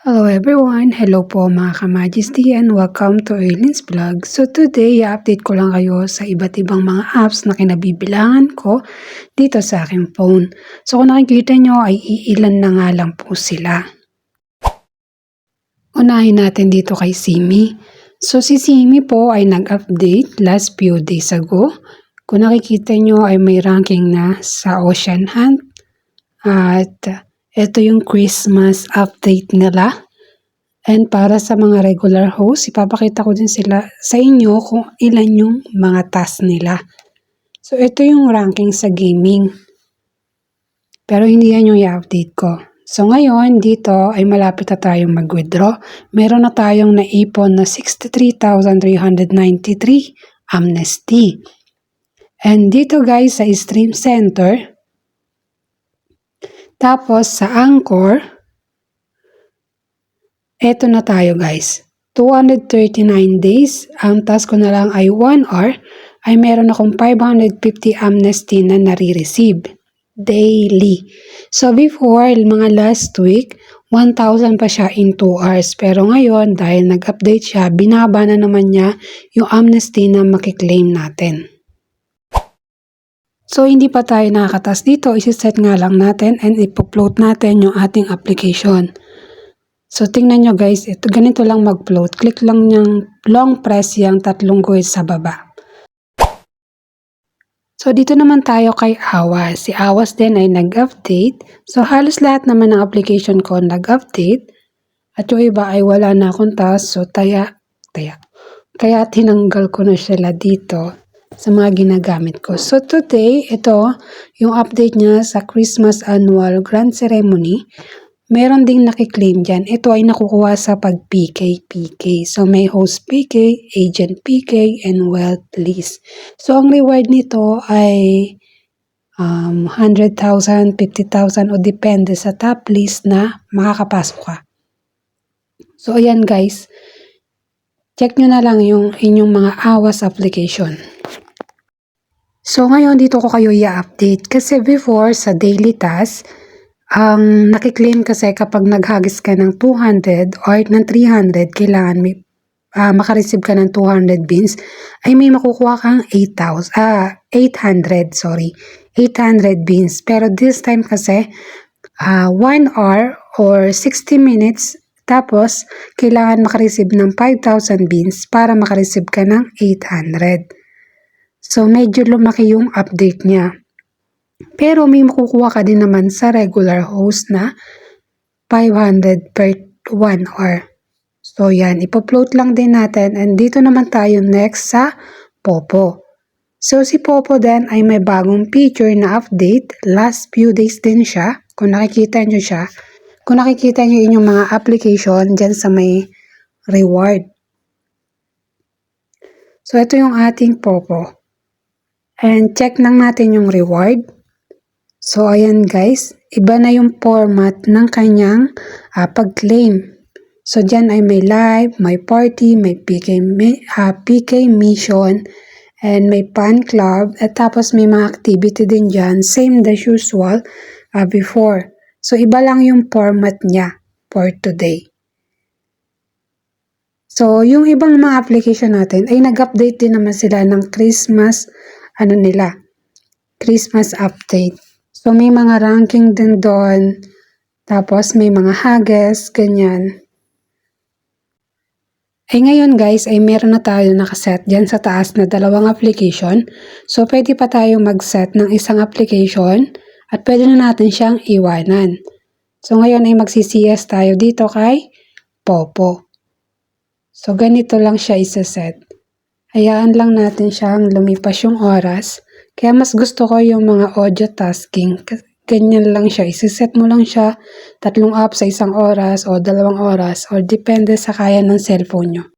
Hello everyone! Hello po mga ka-Majesty and welcome to Eileen's Vlog. So today, i-update ko lang kayo sa iba't ibang mga apps na kinabibilangan ko dito sa aking phone. So kung nakikita nyo ay iilan na nga lang po sila. Unahin natin dito kay Simi. So si Simi po ay nag-update last few days ago. Kung nakikita nyo ay may ranking na sa Ocean Hunt. At ito yung Christmas update nila. And para sa mga regular host, ipapakita ko din sila sa inyo kung ilan yung mga task nila. So ito yung ranking sa gaming. Pero hindi yan yung i-update ko. So ngayon, dito ay malapit na tayong mag-withdraw. Meron na tayong naipon na 63,393 amnesty. And dito guys sa Stream Center, tapos sa Anchor, eto na tayo guys. 239 days. Ang task ko na lang ay 1 hour. Ay meron akong 550 amnesty na nare-receive daily. So before, mga last week, 1,000 pa siya in 2 hours. Pero ngayon, dahil nag-update siya, binaba na naman niya yung amnesty na makiklaim natin. So, hindi pa tayo nakakatas dito. Isi-set nga lang natin and ipo-float natin yung ating application. So, tingnan nyo guys. Ito, ganito lang mag-float. Click lang yung long press yung tatlong guhit sa baba. So, dito naman tayo kay Awas. Si Awas din ay nag-update. So, halos lahat naman ng application ko nag-update. At yung iba ay wala na akong task. So, kaya tinanggal ko na sila dito sa mga ginagamit ko. So today, ito yung update niya sa Christmas Annual Grand Ceremony. Meron ding nakiklaim dyan. Ito ay nakukuha sa pag-PK. So may host PK, agent PK, and wealth list. So ang reward nito ay 100,000, 50,000 o depende sa top list na makakapasok ka. So ayan guys, check nyo na lang yung inyong mga Awas application. So, ngayon dito ko kayo i-update kasi before sa daily task, ang nakiklaim kasi kapag naghagis ka ng 200 or ng 300, kailangan may makareceive ka ng 200 beans, ay may makukuha kang 800 beans. Pero this time kasi, 1 hour or 60 minutes, tapos kailangan makareceive ng 5,000 beans para makareceive ka ng 800. So, medyo lumaki yung update niya. Pero may makukuha ka din naman sa regular host na 500 per 1 hour. So, yan. Ipo-float lang din natin. And dito naman tayo next sa Popo. So, si Popo din ay may bagong feature na update. Last few days din siya. Kung nakikita nyo siya. Kung nakikita nyo inyong mga application dyan sa may reward. So, ito yung ating Popo. And check lang natin yung reward. So, ayan guys. Iba na yung format ng kanyang pag-claim. So, dyan ay may live, may party, may PK mission, and may fan club. At tapos may mga activity din dyan. Same as usual before. So, iba lang yung format niya for today. So, yung ibang mga application natin ay nag-update din naman sila ng Christmas Christmas update. So, may mga ranking din doon. Tapos, may mga haggis, ganyan. Ngayon guys, ay meron na tayo nakaset dyan sa taas na 2 application. So, pwede pa tayo mag-set ng isang application at pwede na natin siyang iwanan. So, ngayon ay magsi-CS tayo dito kay Popo. So, ganito lang siya isa-set. Hayaan lang natin siyang lumipas yung oras. Kaya mas gusto ko yung mga audio tasking. Ganyan lang siya. Isiset mo lang siya 3 apps sa 1 oras o 2 oras or depende sa kaya ng cellphone nyo.